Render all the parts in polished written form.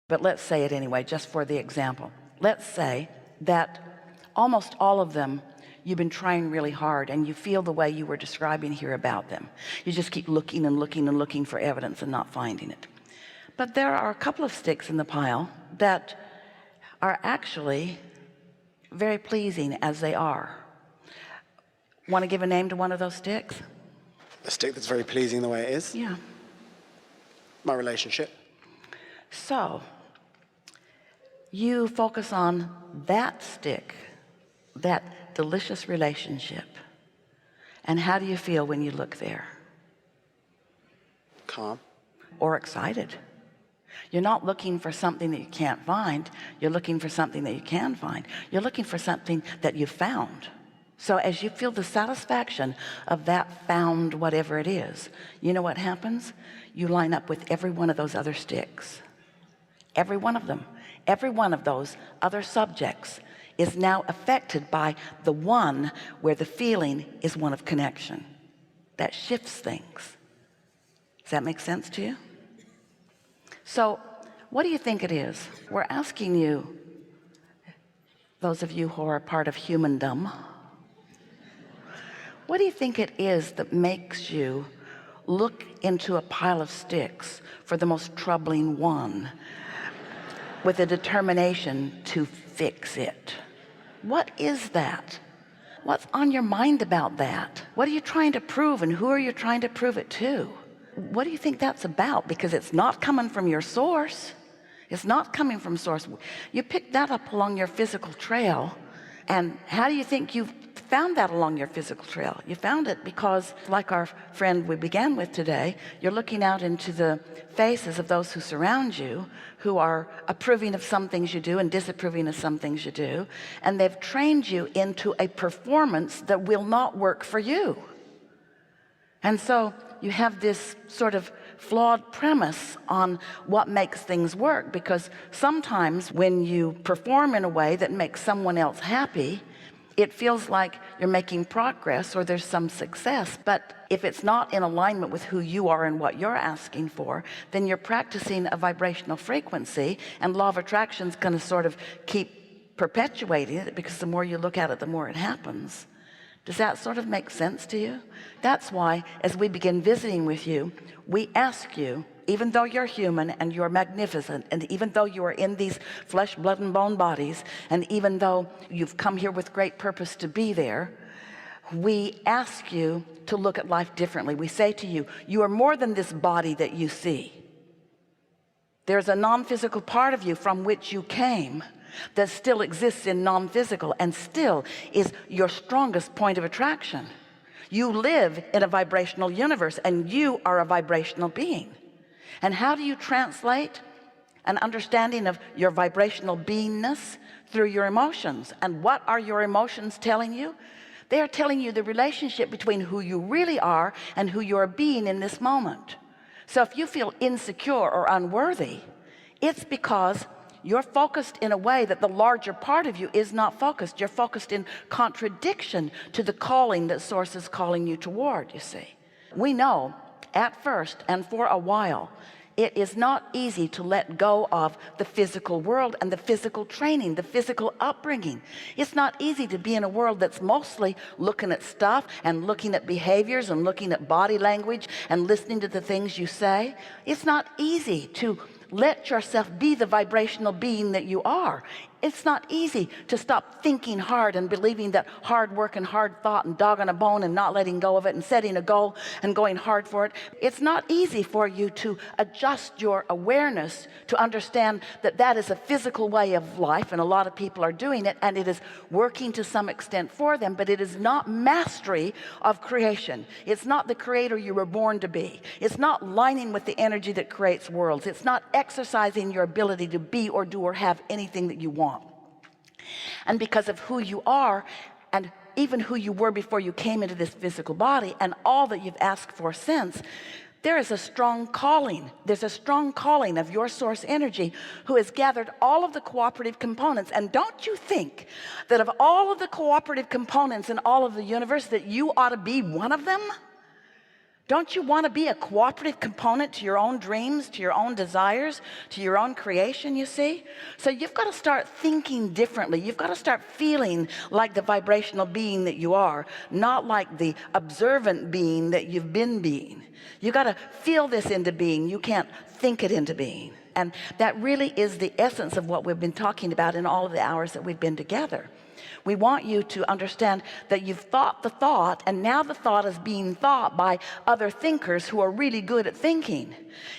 But let's say it anyway, just for the example. Let's say that almost all of them you've been trying really hard, and you feel the way you were describing here about them. You just keep looking and looking and looking for evidence and not finding it. But there are a couple of sticks in the pile that are actually very pleasing as they are. Want to give a name to one of those sticks? A stick that's very pleasing the way it is? Yeah. My relationship. So you focus on that stick, that delicious relationship, and how do you feel when you look there? Calm. Or excited. You're not looking for something that you can't find. You're looking for something that you can find. You're looking for something that you found. So as you feel the satisfaction of that found whatever it is, you know what happens? You line up with every one of those other sticks. Every one of them. Every one of those other subjects is now affected by the one where the feeling is one of connection. That shifts things. Does that make sense to you? So what do you think it is? We're asking you, those of you who are a part of humandom, what do you think it is that makes you look into a pile of sticks for the most troubling one with a determination to fix it? What is that? What's on your mind about that? What are you trying to prove, and who are you trying to prove it to? What do you think that's about? Because it's not coming from your source. It's not coming from source. You picked that up along your physical trail. And how do you think you found that along your physical trail? You found it because, like our friend we began with today, you're looking out into the faces of those who surround you, who are approving of some things you do and disapproving of some things you do, and they've trained you into a performance that will not work for you. And so you have this sort of flawed premise on what makes things work, because sometimes when you perform in a way that makes someone else happy, it feels like you're making progress or there's some success. But if it's not in alignment with who you are and what you're asking for, then you're practicing a vibrational frequency, and law of attraction is going to sort of keep perpetuating it, because the more you look at it, the more it happens. Does that sort of make sense to you? That's why, as we begin visiting with you, we ask you, even though you're human and you're magnificent, and even though you are in these flesh, blood, and bone bodies, and even though you've come here with great purpose to be there, we ask you to look at life differently. We say to you, you are more than this body that you see. There's a non-physical part of you from which you came that still exists in non-physical and still is your strongest point of attraction. You live in a vibrational universe, and you are a vibrational being. And how do you translate an understanding of your vibrational beingness? Through your emotions. And what are your emotions telling you? They are telling you the relationship between who you really are and who you're being in this moment. So if you feel insecure or unworthy, it's because you're focused in a way that the larger part of you is not focused. You're focused in contradiction to the calling that Source is calling you toward, you see. We know at first and for a while, it is not easy to let go of the physical world and the physical training, the physical upbringing. It's not easy to be in a world that's mostly looking at stuff and looking at behaviors and looking at body language and listening to the things you say. It's not easy to let yourself be the vibrational being that you are. It's not easy to stop thinking hard and believing that hard work and hard thought and dog on a bone and not letting go of it and setting a goal and going hard for it. It's not easy for you to adjust your awareness to understand that that is a physical way of life, and a lot of people are doing it, and it is working to some extent for them, but it is not mastery of creation. It's not the creator you were born to be. It's not lining with the energy that creates worlds. It's not exercising your ability to be or do or have anything that you want. And because of who you are, and even who you were before you came into this physical body, and all that you've asked for since, there is a strong calling. There's a strong calling of your source energy, who has gathered all of the cooperative components. And don't you think that of all of the cooperative components in all of the universe, that you ought to be one of them? Don't you want to be a cooperative component to your own dreams, to your own desires, to your own creation, you see? So you've got to start thinking differently. You've got to start feeling like the vibrational being that you are, not like the observant being that you've been being. You've got to feel this into being. You can't think it into being. And that really is the essence of what we've been talking about in all of the hours that we've been together. We want you to understand that you've thought the thought, and now the thought is being thought by other thinkers who are really good at thinking.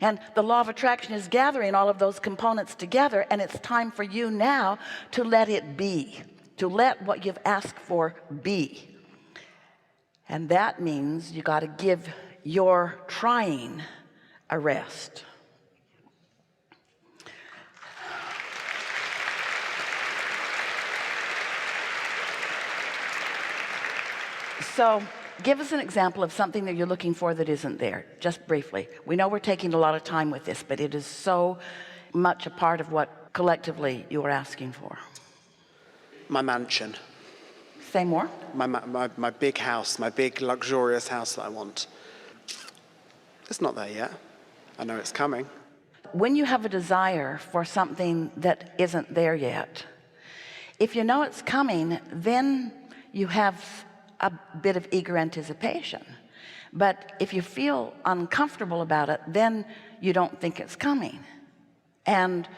And the law of attraction is gathering all of those components together, and it's time for you now to let it be, to let what you've asked for be. And that means you got to give your trying a rest. So give us an example of something that you're looking for that isn't there, just briefly. We know we're taking a lot of time with this, but it is so much a part of what collectively you are asking for. My mansion. Say more. My big house, my big luxurious house that I want. It's not there yet. I know it's coming. When you have a desire for something that isn't there yet, if you know it's coming, then you have a bit of eager anticipation. But if you feel uncomfortable about it, then you don't think it's coming. And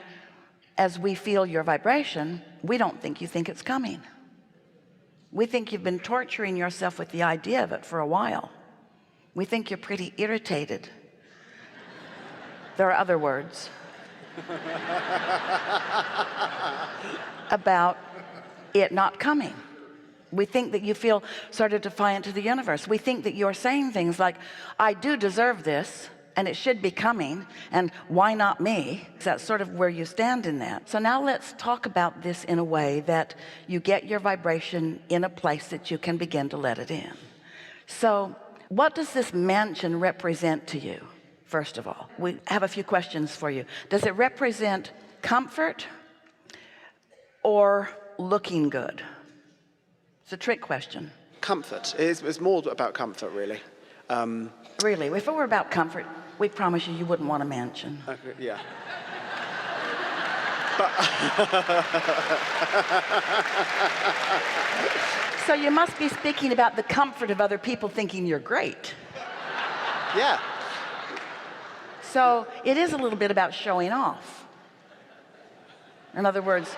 as we feel your vibration, we don't think you think it's coming. We think you've been torturing yourself with the idea of it for a while. We think you're pretty irritated. There are other words about it not coming. We think that you feel sort of defiant to the universe. We think that you're saying things like, I do deserve this, and it should be coming, and why not me? That's sort of where you stand in that. So now let's talk about this in a way that you get your vibration in a place that you can begin to let it in. So what does this mansion represent to you? First of all, we have a few questions for you. Does it represent comfort or looking good? It's a trick question. Comfort. It's more about comfort, really. Really, if it were about comfort, we promise you wouldn't want a mansion. Okay, yeah. So you must be speaking about the comfort of other people thinking you're great. Yeah. So it is a little bit about showing off. In other words,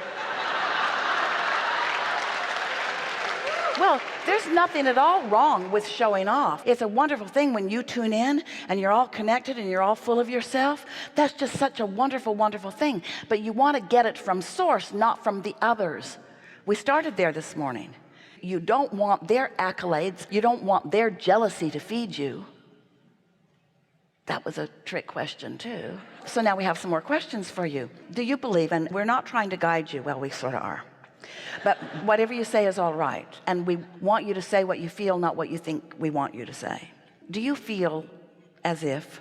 well, there's nothing at all wrong with showing off. It's a wonderful thing when you tune in and you're all connected and you're all full of yourself. That's just such a wonderful, wonderful thing. But you want to get it from source, not from the others. We started there this morning. You don't want their accolades. You don't want their jealousy to feed you. That was a trick question too. So now we have some more questions for you. Do you believe, and we're not trying to guide you, well, we sort of are. But whatever you say is all right. And we want you to say what you feel, not what you think we want you to say. Do you feel as if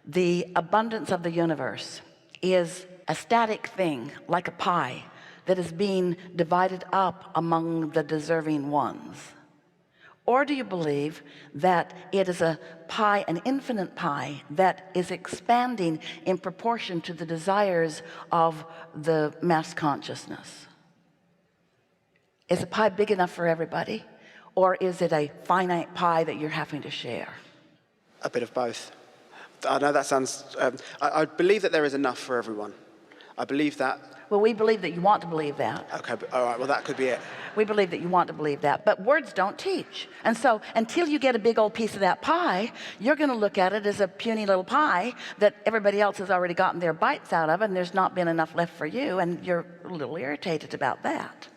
the abundance of the universe is a static thing, like a pie, that is being divided up among the deserving ones? Or do you believe that it is a pie, an infinite pie, that is expanding in proportion to the desires of the mass consciousness? Is the pie big enough for everybody? Or is it a finite pie that you're having to share? A bit of both. I know that sounds... I believe that there is enough for everyone. I believe that... Well, we believe that you want to believe that. Okay, all right, well, that could be it. We believe that you want to believe that, but words don't teach. And so until you get a big old piece of that pie, you're going to look at it as a puny little pie that everybody else has already gotten their bites out of, and there's not been enough left for you, and you're a little irritated about that.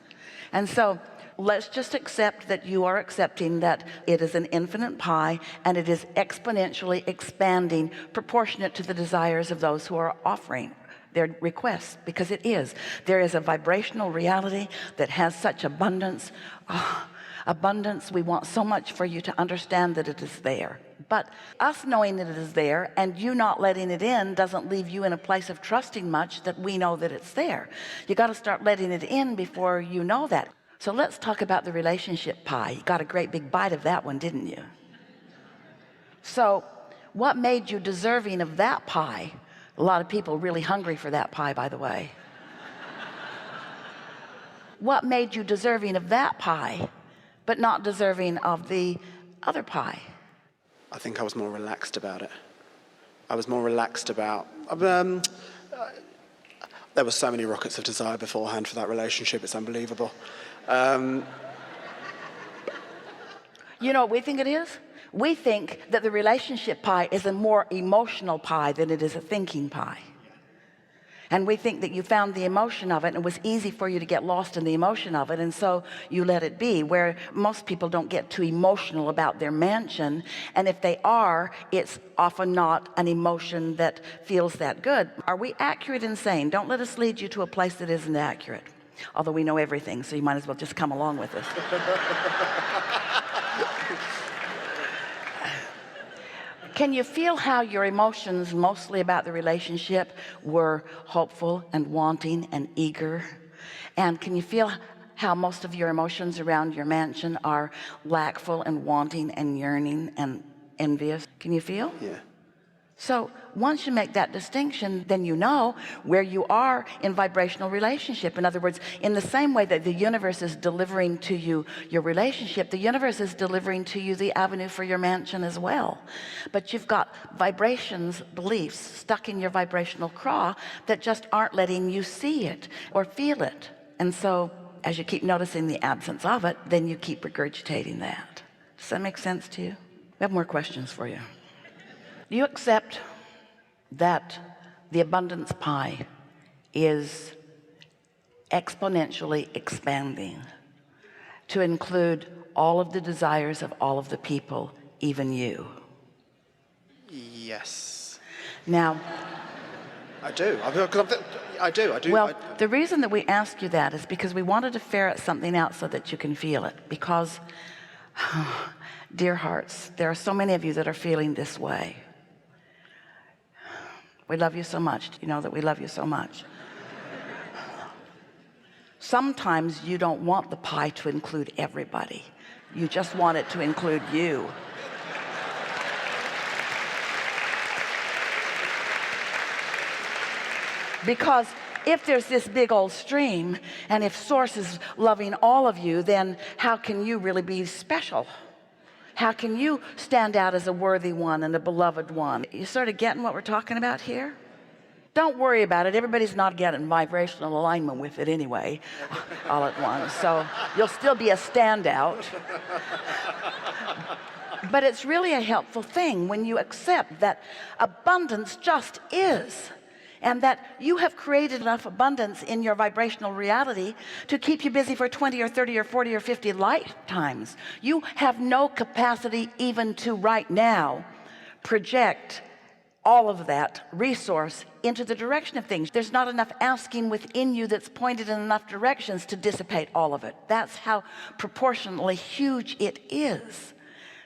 And so let's just accept that you are accepting that it is an infinite pie, and it is exponentially expanding proportionate to the desires of those who are offering their requests, because it is. There is a vibrational reality that has such abundance. Oh, abundance, we want so much for you to understand that it is there. But us knowing that it is there and you not letting it in doesn't leave you in a place of trusting much that we know that it's there. You got to start letting it in before you know that. So let's talk about the relationship pie. You got a great big bite of that one, didn't you? So what made you deserving of that pie? A lot of people really hungry for that pie, by the way. What made you deserving of that pie, but not deserving of the other pie? I think I was more relaxed about it. I was more relaxed about... there were so many rockets of desire beforehand for that relationship, it's unbelievable. You know what we think it is? We think that the relationship pie is a more emotional pie than it is a thinking pie. And we think that you found the emotion of it and it was easy for you to get lost in the emotion of it, and so you let it be, where most people don't get too emotional about their mansion, and if they are, it's often not an emotion that feels that good. Are we accurate in saying, don't let us lead you to a place that isn't accurate? Although we know everything, so you might as well just come along with us. Can you feel how your emotions, mostly about the relationship, were hopeful and wanting and eager? And can you feel how most of your emotions around your mansion are lackful and wanting and yearning and envious? Can you feel? Yeah. So once you make that distinction, then you know where you are in vibrational relationship. In other words, in the same way that the universe is delivering to you your relationship, the universe is delivering to you the avenue for your mansion as well. But you've got vibrations, beliefs stuck in your vibrational craw that just aren't letting you see it or feel it. And so as you keep noticing the absence of it, then you keep regurgitating that. Does that make sense to you? We have more questions for you. You accept that the abundance pie is exponentially expanding to include all of the desires of all of the people, even you? Yes. Now, I do. I do. well, the reason that we ask you that is because we wanted to ferret something out so that you can feel it. Because, dear hearts, there are so many of you that are feeling this way. We love you so much. You know that we love you so much. Sometimes you don't want the pie to include everybody. You just want it to include you. Because if there's this big old stream, and if Source is loving all of you, then how can you really be special? How can you stand out as a worthy one and a beloved one? You sort of getting what we're talking about here? Don't worry about it. Everybody's not getting vibrational alignment with it anyway, all at once. So you'll still be a standout. But it's really a helpful thing when you accept that abundance just is. And that you have created enough abundance in your vibrational reality to keep you busy for 20 or 30 or 40 or 50 lifetimes. You have no capacity even to right now project all of that resource into the direction of things. There's not enough asking within you that's pointed in enough directions to dissipate all of it. That's how proportionally huge it is.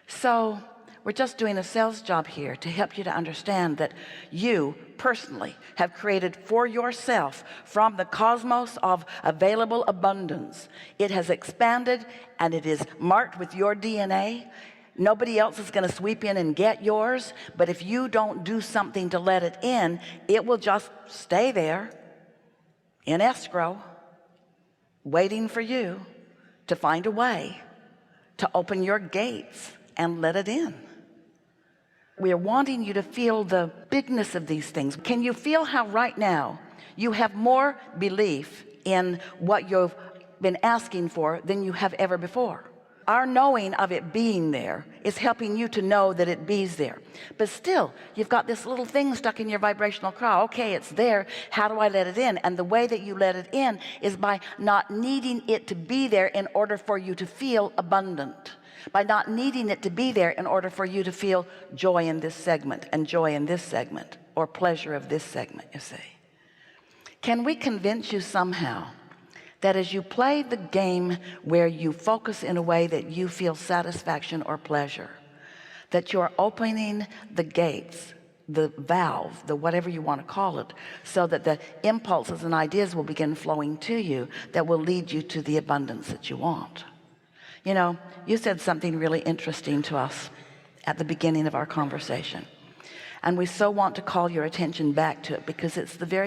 So we're just doing a sales job here to help you to understand that you personally have created for yourself from the cosmos of available abundance. It has expanded and it is marked with your DNA. Nobody else is going to sweep in and get yours, but if you don't do something to let it in, it will just stay there in escrow, waiting for you to find a way to open your gates and let it in. We are wanting you to feel the bigness of these things. Can you feel how right now you have more belief in what you've been asking for than you have ever before? Our knowing of it being there is helping you to know that it be's there. But still, you've got this little thing stuck in your vibrational craw. Okay, it's there. How do I let it in? And the way that you let it in is by not needing it to be there in order for you to feel abundant. By not needing it to be there in order for you to feel joy in this segment and joy in this segment or pleasure of this segment, you see. Can we convince you somehow that as you play the game where you focus in a way that you feel satisfaction or pleasure, that you're opening the gates, the valve, the whatever you want to call it, so that the impulses and ideas will begin flowing to you that will lead you to the abundance that you want? You know, you said something really interesting to us at the beginning of our conversation. And we so want to call your attention back to it because it's the very